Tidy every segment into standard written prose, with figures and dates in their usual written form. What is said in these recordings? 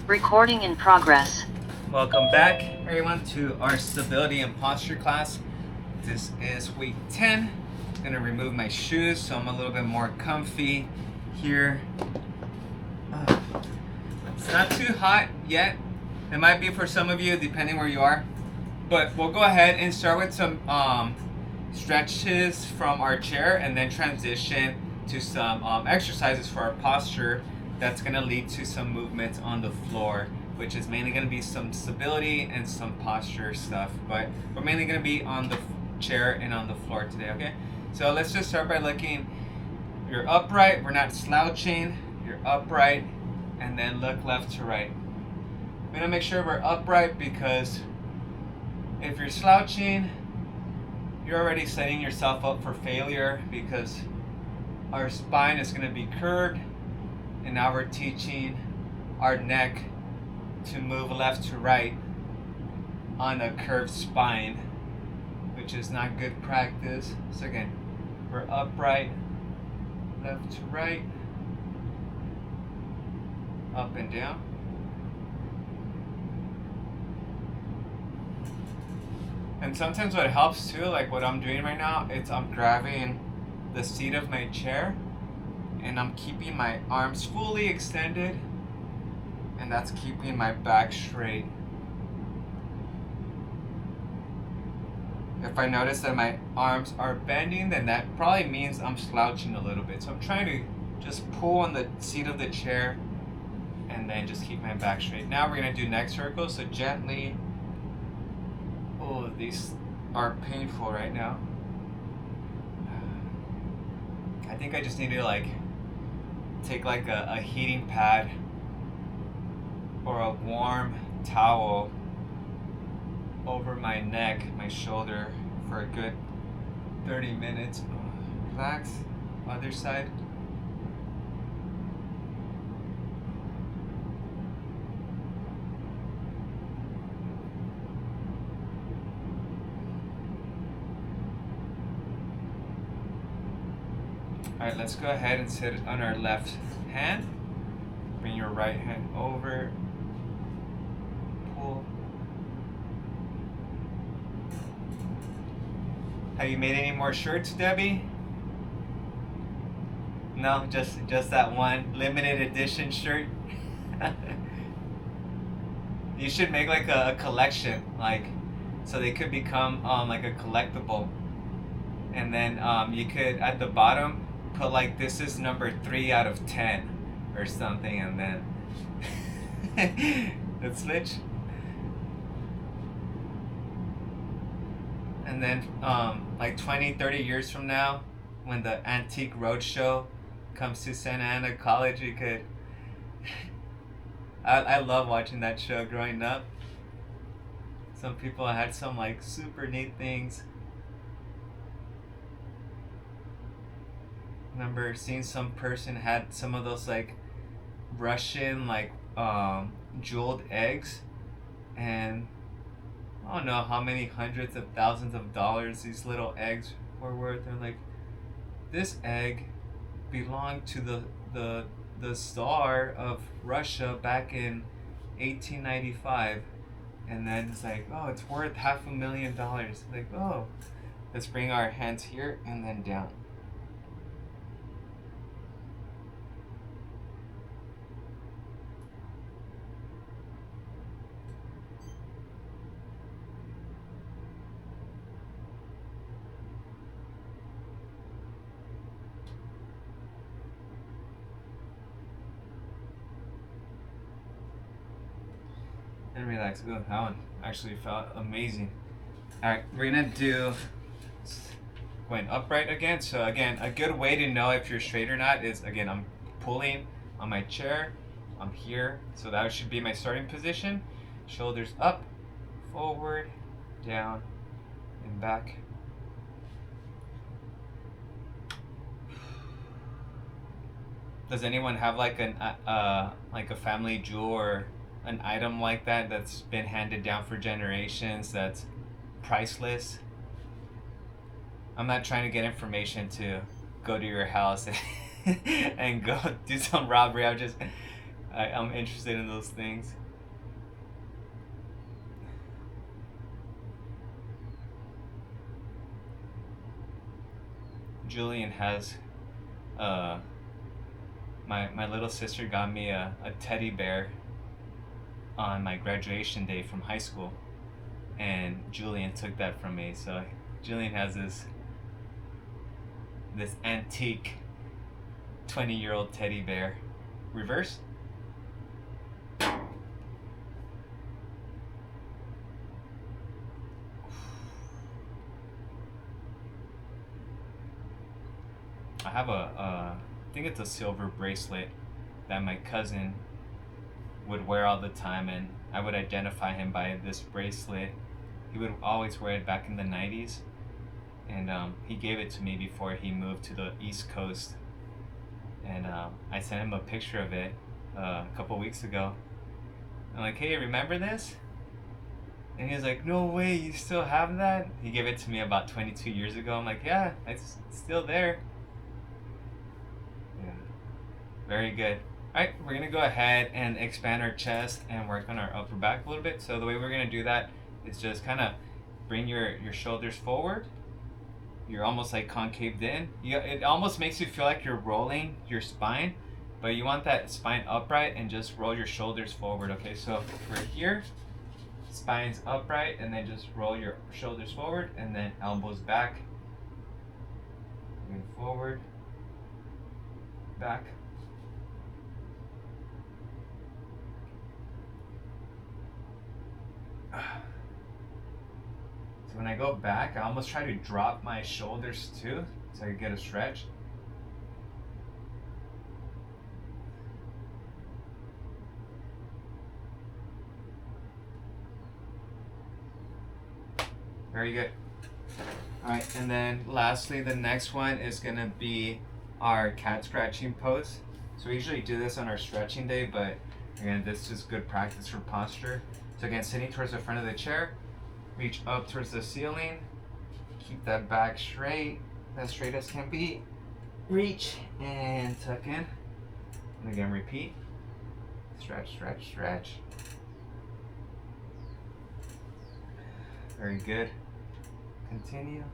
Recording in progress. Welcome back, everyone, to our stability and posture class. This is week 10. I'm gonna remove my shoes so I'm a little bit more comfy here. It's not too hot yet. It might be for some of you, depending where you are. But we'll go ahead and start with some stretches from our chair and then transition to some exercises for our posture that's going to lead to some movements on the floor, which is mainly going to be some stability and some posture stuff. But we're mainly going to be on the chair and on the floor today, okay? So let's just start by looking. You're upright, we're not slouching. You're upright, and then look left to right. We're going to make sure we're upright because if you're slouching, you're already setting yourself up for failure because our spine is going to be curved, and now we're teaching our neck to move left to right on a curved spine, which is not good practice. So again, we're upright, left to right, up and down. And sometimes what helps too, like what I'm doing right now, is I'm grabbing the seat of my chair and I'm keeping my arms fully extended, and that's keeping my back straight. If I notice that my arms are bending, then that probably means I'm slouching a little bit. So I'm trying to just pull on the seat of the chair and then just keep my back straight. Now we're going to do neck circles, so gently. Oh, these are painful right now. I think I just need to take a heating pad or a warm towel over my neck, my shoulder for a good 30 minutes. Relax. Other side. Alright, let's go ahead and sit on our left hand. Bring your right hand over. Pull. Have you made any more shirts, Debbie? No, just that one limited edition shirt. You should make like a collection, so they could become like a collectible. And then you could at the bottom put like this is number 3 out of 10 or something, and then let's switch. And then like 20-30 years from now, when the Antique Roadshow comes to Santa Ana College, you could I love watching that show growing up. Some people had some like super neat things. Remember seeing some person had some of those like Russian jeweled eggs, and I don't know how many hundreds of thousands of dollars these little eggs were worth. They're like, this egg belonged to the Tsar of Russia back in 1895, and then it's like, oh, it's worth $500,000. Like, oh, let's bring our hands here and then down. And relax. Ooh, that one actually felt amazing. Alright, we're gonna do going upright again. So again, a good way to know if you're straight or not is, again, I'm pulling on my chair. I'm here. So that should be my starting position. Shoulders up, forward, down, and back. Does anyone have like a family jewel or an item like that that's been handed down for generations that's priceless? I'm not trying to get information to go to your house and go do some robbery. I'm interested in those things. Julian has my little sister got me a teddy bear on my graduation day from high school, and Julian took that from me. So Julian has this antique 20-year-old teddy bear. Reverse. I have I think it's a silver bracelet that my cousin would wear all the time, and I would identify him by this bracelet. He would always wear it back in the 90s, and he gave it to me before he moved to the East Coast, and I sent him a picture of it a couple weeks ago. I'm like, hey, remember this? And he was like, no way, you still have that? He gave it to me about 22 years ago. I'm like, yeah, it's still there. Yeah, very good. Alright, we're gonna go ahead and expand our chest and work on our upper back a little bit. So the way we're gonna do that is just kind of bring your shoulders forward. You're almost like concaved in. It almost makes you feel like you're rolling your spine, but you want that spine upright and just roll your shoulders forward. Okay, so we're here, spine's upright, and then just roll your shoulders forward, and then elbows back, moving forward, back. So when I go back, I almost try to drop my shoulders too, so I can get a stretch. Very good. All right, and then lastly, the next one is gonna be our cat scratching pose. So we usually do this on our stretching day, but again, this is good practice for posture. So again, sitting towards the front of the chair, reach up towards the ceiling, keep that back straight, as straight as can be. Reach and tuck in, and again repeat. Stretch, stretch, stretch. Very good. Continue.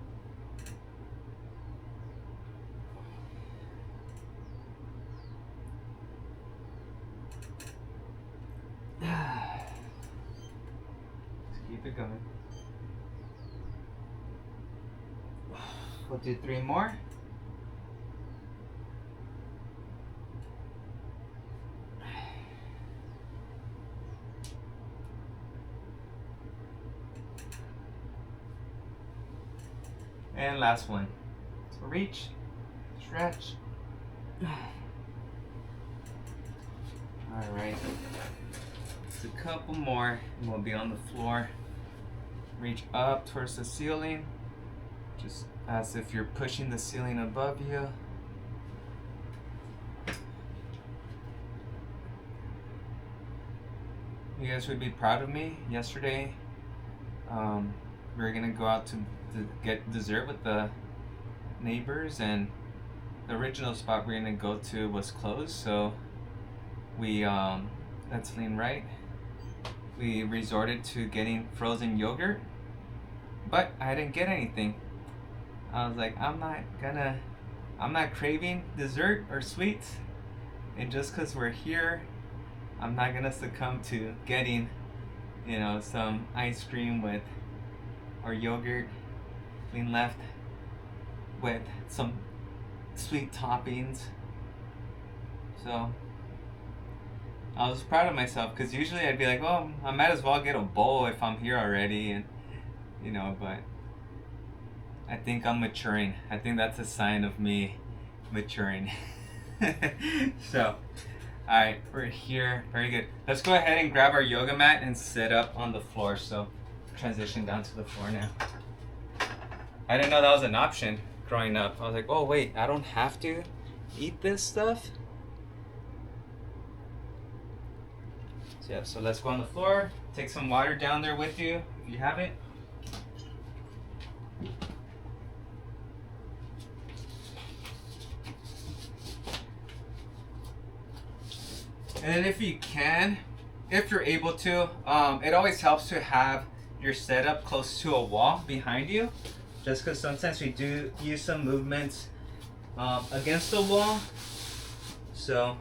Keep it going. We'll do 3 more. And last one. So reach, stretch. All right. Just a couple more, and we'll be on the floor. Reach up towards the ceiling, just as if you're pushing the ceiling above you. You guys would be proud of me. Yesterday, we were gonna go out to get dessert with the neighbors, and the original spot we are gonna go to was closed, so we let's lean right. We resorted to getting frozen yogurt, but I didn't get anything. I was like, I'm not craving dessert or sweets, and just because we're here, I'm not gonna succumb to getting, some ice cream with or yogurt, lean left, with some sweet toppings. So I was proud of myself, because usually I'd be like, well, I might as well get a bowl if I'm here already, and but I think I'm maturing. I think that's a sign of me maturing. So, alright, we're here. Very good. Let's go ahead and grab our yoga mat and sit up on the floor. So, transition down to the floor now. I didn't know that was an option growing up. I was like, oh wait, I don't have to eat this stuff? So yeah, so let's go on the floor. Take some water down there with you, if you have it. And then if you can, if you're able to, it always helps to have your setup close to a wall behind you, just because sometimes we do use some movements against the wall. So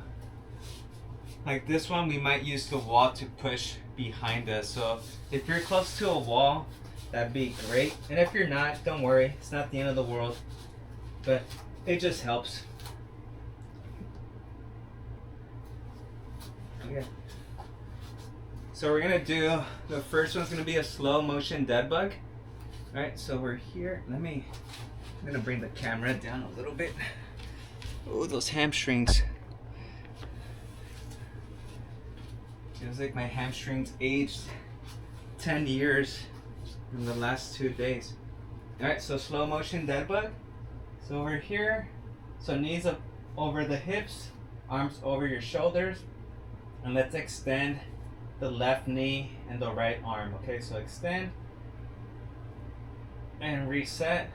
like this one, we might use the wall to push behind us. So if you're close to a wall, that'd be great. And if you're not, don't worry, it's not the end of the world, but it just helps. Okay. So we're gonna do, the first one's gonna be a slow motion dead bug. All right, so we're here. I'm gonna bring the camera down a little bit. Oh, those hamstrings. Feels like my hamstrings aged 10 years in the last 2 days. All right, so slow motion dead bug. So we're here. So knees up over the hips, arms over your shoulders, and let's extend the left knee and the right arm. Okay, so extend and reset.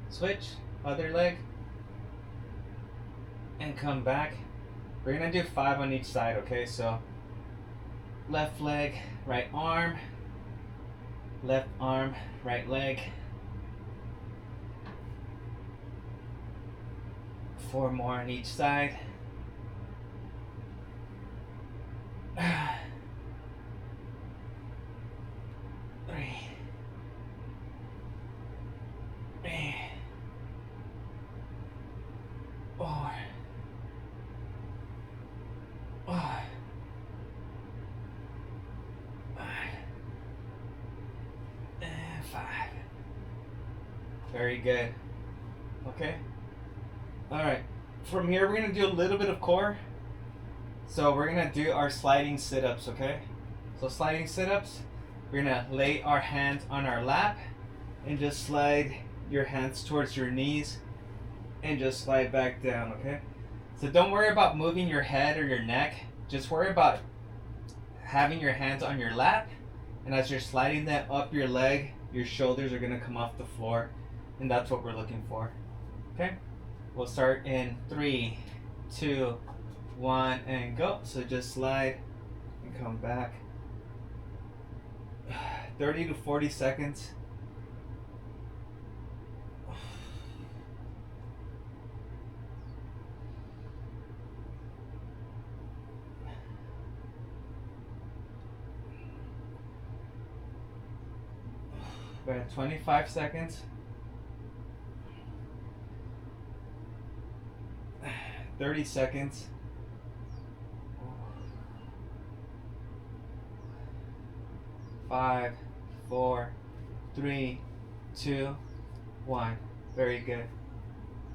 Switch, other leg, and come back. We're gonna do 5 on each side. Okay, so left leg, right arm, right leg. 4 more on each side. Very good. Okay. All right. From here, we're gonna do a little bit of core. So we're gonna do our sliding sit-ups. Okay. So sliding sit-ups. We're gonna lay our hands on our lap and just slide your hands towards your knees and just slide back down. Okay. So don't worry about moving your head or your neck. Just worry about having your hands on your lap, and as you're sliding that up your leg, your shoulders are gonna come off the floor. And that's what we're looking for. Okay? We'll start in 3, 2, 1, and go. So just slide and come back. 30 to 40 seconds. We're at 25 seconds. 30 seconds. 5, 4, 3, 2, 1. Very good.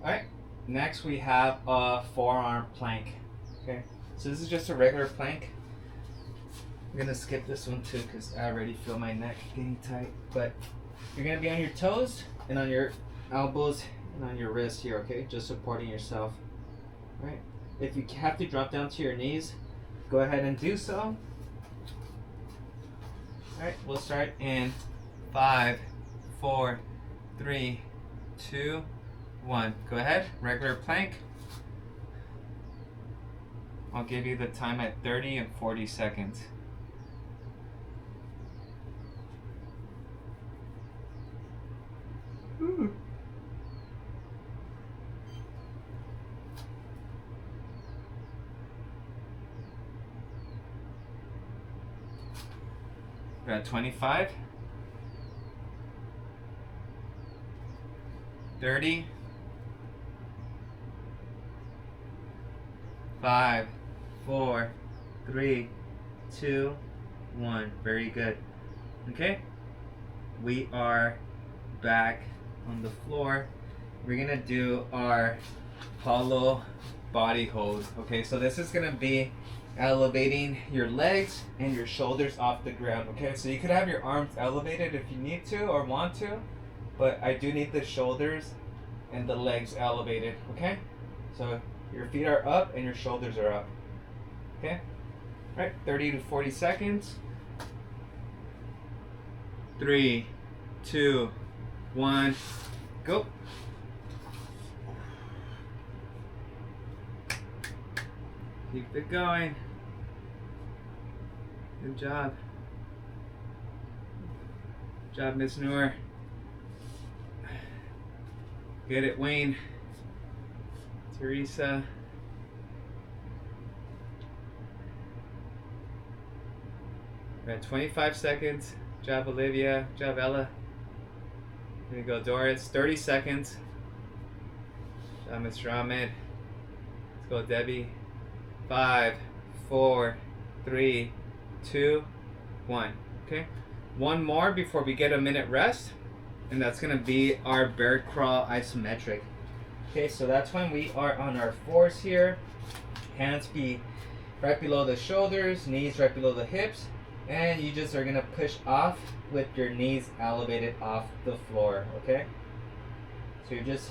Alright, next we have a forearm plank. Okay, so this is just a regular plank. I'm gonna skip this one too because I already feel my neck getting tight. But you're gonna be on your toes and on your elbows and on your wrist here, okay? Just supporting yourself. Right. If you have to drop down to your knees, go ahead and do so. Alright, we'll start in 5, 4, 3, 2, 1. Go ahead, regular plank. I'll give you the time at 30 and 40 seconds. Ooh. We're at 25, 30, 5, 4, 3, 2, 1. Very good. Okay, we are back on the floor. We're gonna do our hollow body hold. Okay, so this is gonna be elevating your legs and your shoulders off the ground. Okay, so you could have your arms elevated if you need to or want to, but I do need the shoulders and the legs elevated. Okay, so your feet are up and your shoulders are up. Okay, all right, 30 to 40 seconds. 3, 2, 1, go. Keep it going. Good job. Good job, Miss Noor. Get it, Wayne. Teresa. We're at 25 seconds. Good job, Olivia. Good job, Ella. Here you go, Doris. 30 seconds. Good job, Mr. Ahmed. Let's go, Debbie. 5, 4, 3, 2, 1. Okay. One more before we get a minute rest. And that's going to be our bear crawl isometric. Okay, so that's when we are on our fours here. Hands be right below the shoulders, knees right below the hips. And you just are going to push off with your knees elevated off the floor, okay? So you're just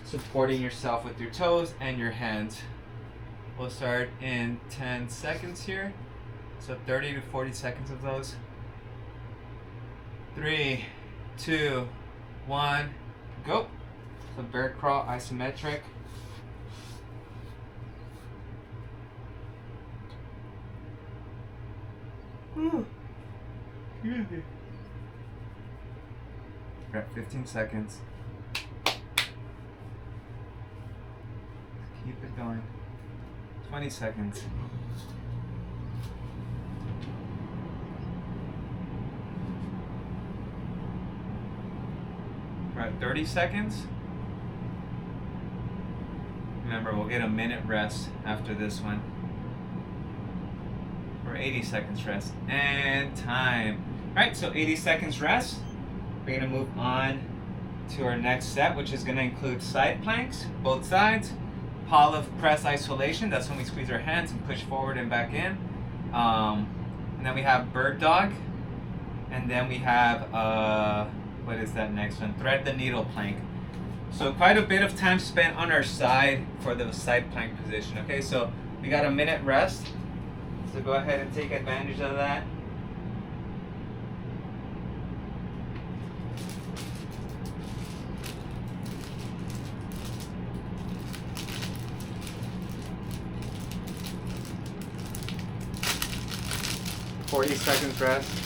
supporting yourself with your toes and your hands. We'll start in 10 seconds here. So 30 to 40 seconds of those. 3, 2, 1, go. So bear crawl isometric. Ooh. Good. We're at 15 seconds. Keep it going. 20 seconds. We're at 30 seconds. Remember, we'll get a minute rest after this one. Or 80 seconds rest. And time. Alright, so 80 seconds rest. We're going to move on to our next set, which is going to include side planks, both sides. Palm press isolation, that's when we squeeze our hands and push forward and back in. And then we have bird dog. And then we have, what is that next one? Thread the needle plank. So quite a bit of time spent on our side for the side plank position. Okay, so we got a minute rest. So go ahead and take advantage of that. Forty seconds rest.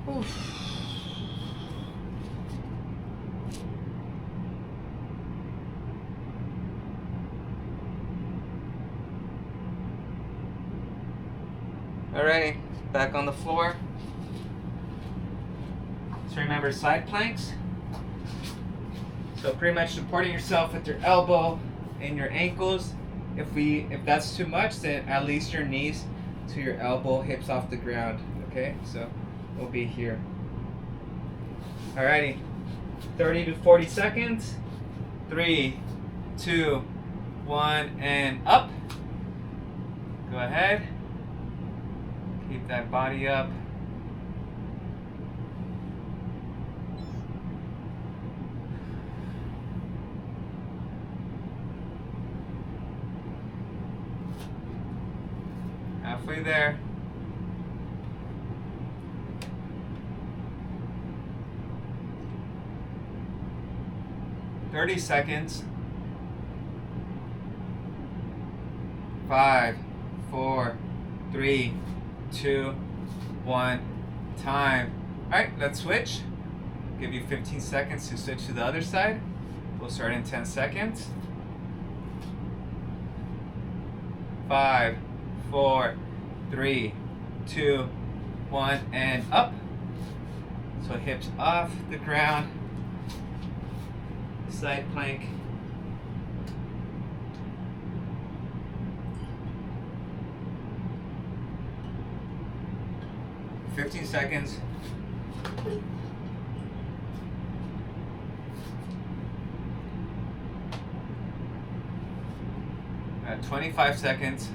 Oof. Alrighty, back on the floor. So remember side planks. So pretty much supporting yourself with your elbow and your ankles. If that's too much, then at least your knees to your elbow, hips off the ground. Okay, so we'll be here. Alrighty, 30 to 40 seconds. 3, 2, 1, and up. Go ahead. Keep that body up. Halfway there. Thirty seconds. 5, 4, 3, 2, 1, time. Alright, let's switch. Give you 15 seconds to switch to the other side. We'll start in 10 seconds. 5, 4, 3, 2, 1, and up. So hips off the ground. Side plank. $15 seconds. At 25 seconds.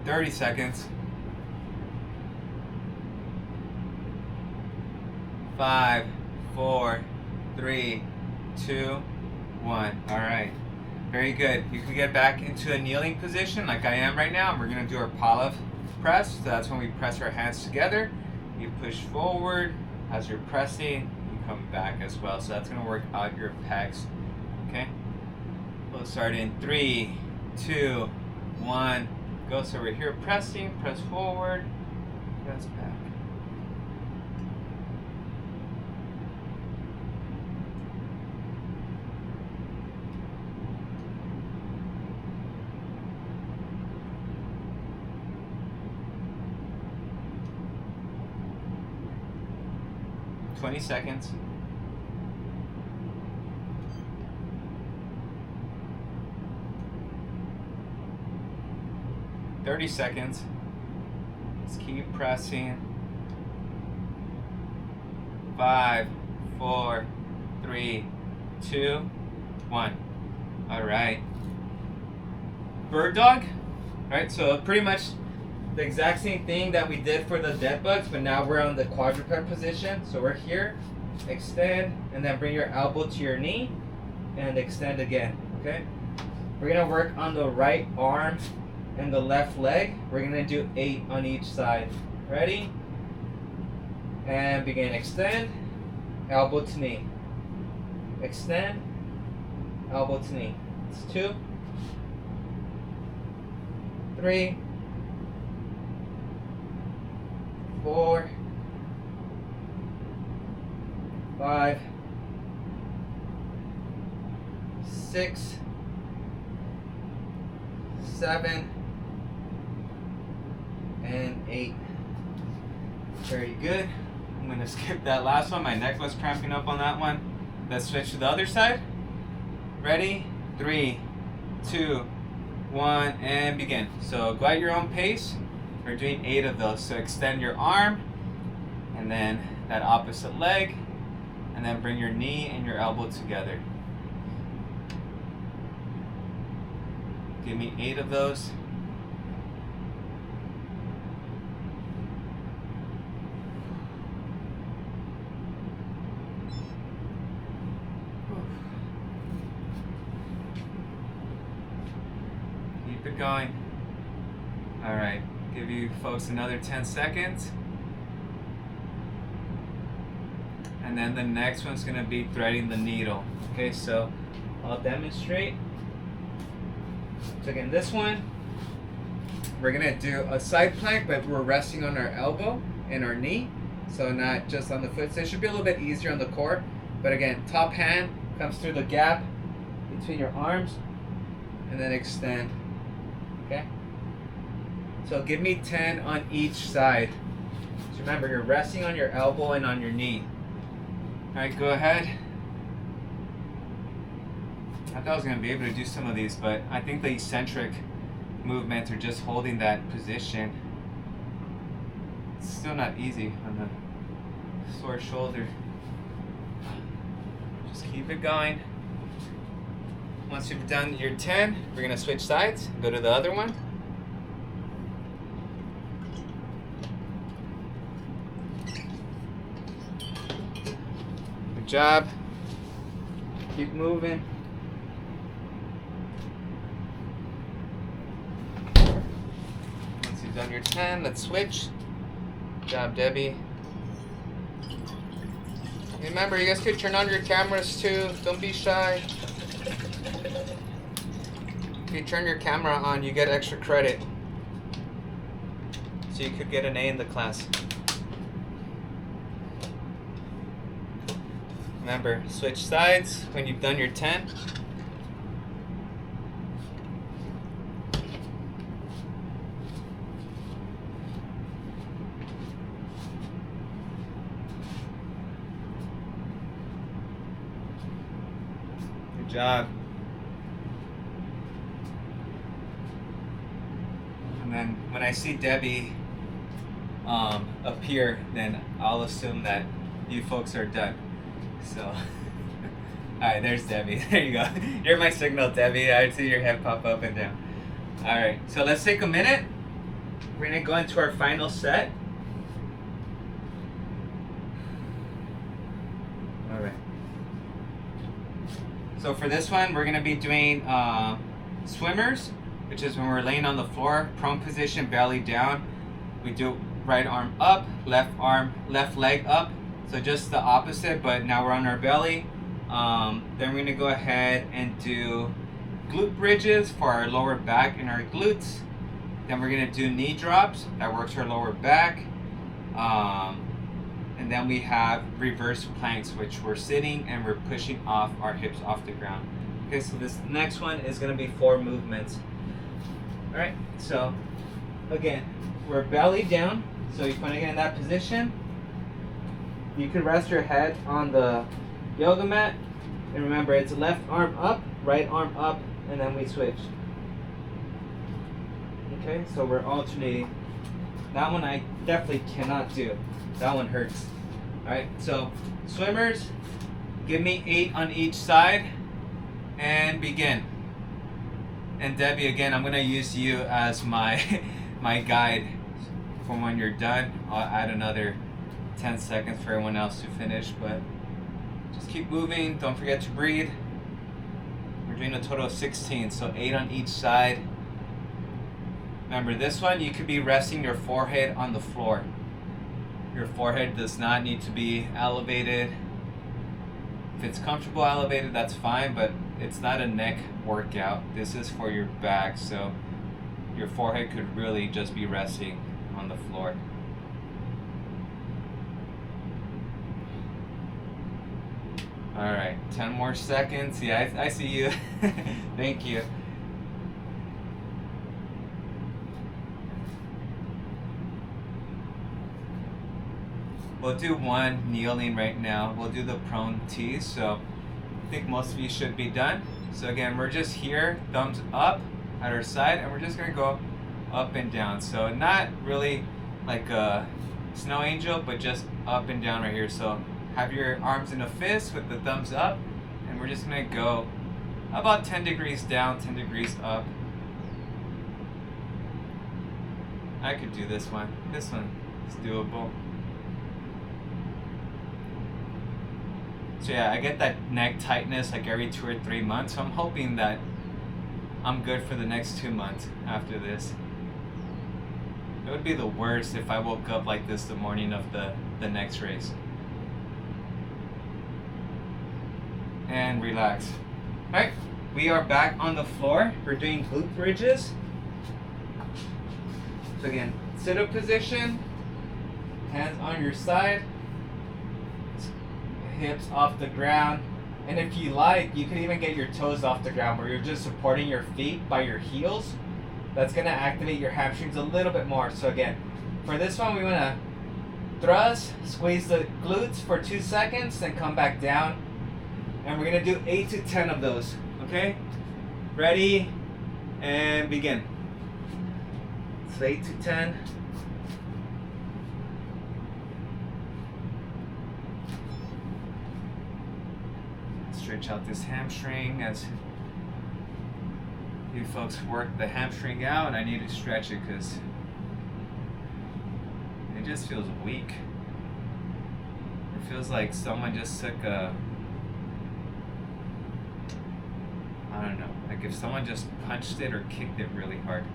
30 seconds. 5, 4, 3, 2, 1. All right. Very good. You can get back into a kneeling position like I am right now. We're going to do our Pallof press. So that's when we press our hands together. You push forward. As you're pressing, you come back as well. So that's going to work out your pecs. Okay? We'll start in 3, 2, 1. Go. So we're here pressing. Press forward. Press back. "20 seconds. "30 seconds. Just keep pressing. 5, 4, 3, 2, 1. All right. Bird dog. All right. So pretty much the exact same thing that we did for the dead bugs, but now we're on the quadruped position. So we're here, extend, and then bring your elbow to your knee, and extend again. Okay. We're gonna work on the right arm and the left leg. We're gonna do 8 on each side. Ready? And begin. Extend, elbow to knee. Extend, elbow to knee. It's 2, 3, 4, 5, 6, 7, and 8. Very good. I'm gonna skip that last one. My neck was cramping up on that one. Let's switch to the other side. Ready? 3, 2, 1, and begin. So go at your own pace. We're doing 8 of those. So extend your arm, and then that opposite leg, and then bring your knee and your elbow together. Give me 8 of those. Keep it going. All right. Give you folks another 10 seconds. And then the next one's gonna be threading the needle. Okay, so I'll demonstrate. So again, this one, we're gonna do a side plank, but we're resting on our elbow and our knee. So not just on the foot. So it should be a little bit easier on the core. But again, top hand comes through the gap between your arms, and then extend. Okay? So give me 10 on each side. So remember, you're resting on your elbow and on your knee. All right, go ahead. I thought I was going to be able to do some of these, but I think the eccentric movements are just holding that position. It's still not easy on the sore shoulder. Just keep it going. Once you've done your 10, we're going to switch sides, go to the other one. Good job. Keep moving. Once you've done your 10, let's switch. Good job, Debbie. Remember, you guys could turn on your cameras too. Don't be shy. If you turn your camera on, you get extra credit. So you could get an A in the class. Remember, switch sides when you've done your 10. Good job. And then when I see Debbie appear, then I'll assume that you folks are done. So, alright, there's Debbie. There you go. You're my signal, Debbie. I see your head pop up and down. Alright, so let's take a minute. We're going to go into our final set. Alright. So for this one, we're gonna be doing swimmers, which is when we're laying on the floor, prone position, belly down. We do right arm up, left leg up. So just the opposite, but now we're on our belly. Then we're gonna go ahead and do glute bridges for our lower back and our glutes. Then we're gonna do knee drops, that works our lower back. And then we have reverse planks, which we're sitting and we're pushing off our hips off the ground. Okay, so this next one is gonna be 4 movements. All right, so again, we're belly down. So you want to get in that position. You can rest your head on the yoga mat. And remember, it's left arm up, right arm up, and then we switch. Okay, so we're alternating. That one I definitely cannot do. That one hurts. Alright, so swimmers, give me 8 on each side, and begin. And Debbie, again, I'm going to use you as my guide for when you're done. I'll add another 10 seconds for everyone else to finish, but just keep moving. Don't forget to breathe. We're doing a total of 16, so 8 on each side. Remember, this one, you could be resting your forehead on the floor. Your forehead does not need to be elevated. If it's comfortable elevated, that's fine, but it's not a neck workout. This is for your back, so your forehead could really just be resting on the floor. All right, 10 more seconds. Yeah, I see you. Thank you. We'll do one kneeling right now. We'll do the prone tees. So I think most of you should be done. So again, we're just here, thumbs up at our side, and we're just gonna go up and down. So not really like a snow angel, but just up and down right here. So have your arms in a fist with the thumbs up, and we're just gonna go about 10 degrees down, 10 degrees up. I could do this one. This one is doable. So yeah, I get that neck tightness like every 2 or 3 months. So I'm hoping that I'm good for the next 2 months after this. It would be the worst if I woke up like this the morning of the next race. And relax. Alright, we are back on the floor. We're doing glute bridges. So again, sit-up position, hands on your side, hips off the ground, and if you like, you can even get your toes off the ground where you're just supporting your feet by your heels. That's going to activate your hamstrings a little bit more. So again, for this one, we want to thrust, squeeze the glutes for 2 seconds, then come back down, and we're going to do 8 to 10 of those. Okay, ready, and begin. So 8 to 10. Stretch out this hamstring as you folks work the hamstring out. I need to stretch it because it just feels weak. It feels like someone just took a, I don't know, like if someone just punched it or kicked it really hard.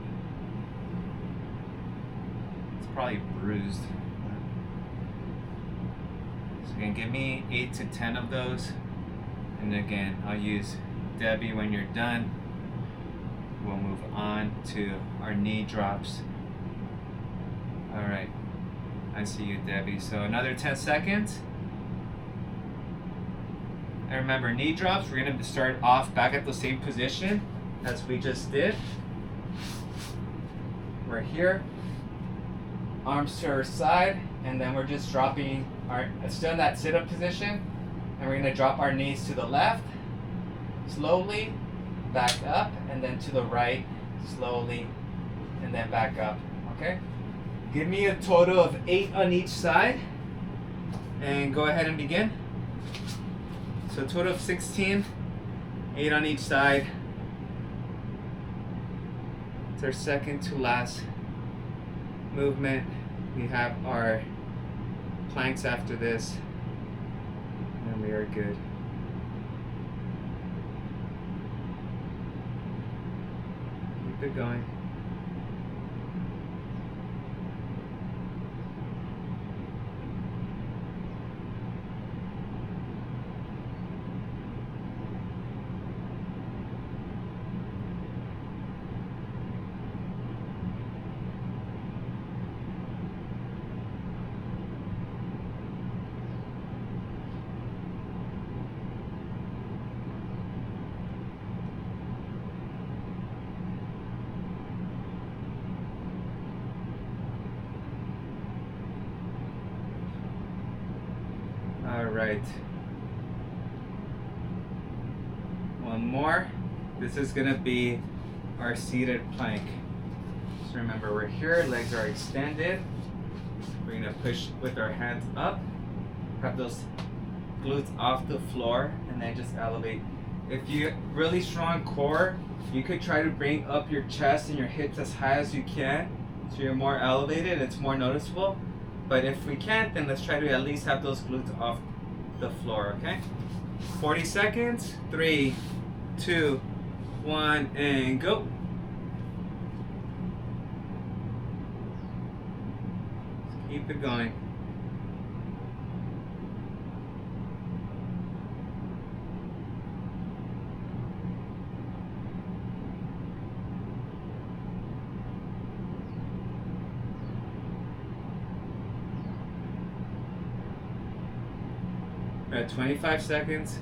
It's probably bruised. So again, give me 8 to 10 of those. And again, I'll use Debbie when you're done. We'll move on to our knee drops. All right, I see you, Debbie. So another 10 seconds. And remember, knee drops, we're gonna start off back at the same position as we just did. We're here, arms to our side, and then we're just dropping our, still in that sit-up position. And we're going to drop our knees to the left, slowly, back up, and then to the right, slowly, and then back up, okay? Give me a total of 8 on each side, and go ahead and begin. So a total of 16, 8 on each side. It's our second to last movement. We have our planks after this. And we are good. Keep it going. All right. One more. This is gonna be our seated plank. So remember, we're here, legs are extended. We're gonna push with our hands up, have those glutes off the floor, and then just elevate. If you really strong core, you could try to bring up your chest and your hips as high as you can, so you're more elevated, it's more noticeable. But if we can't, then let's try to at least have those glutes off the floor, okay? 40 seconds, 3, 2, 1, and go. Just keep it going. We're at 25 seconds.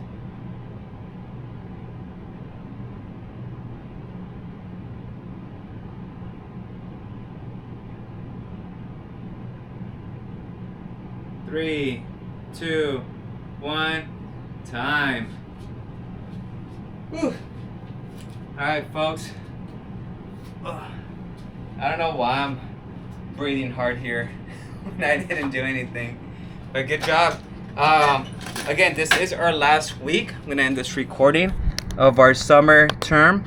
Three, 2, 1, time. Whew. All right, folks. Ugh. I don't know why I'm breathing hard here when I didn't do anything, but good job. Again, this is our last week. I'm gonna end this recording of our summer term.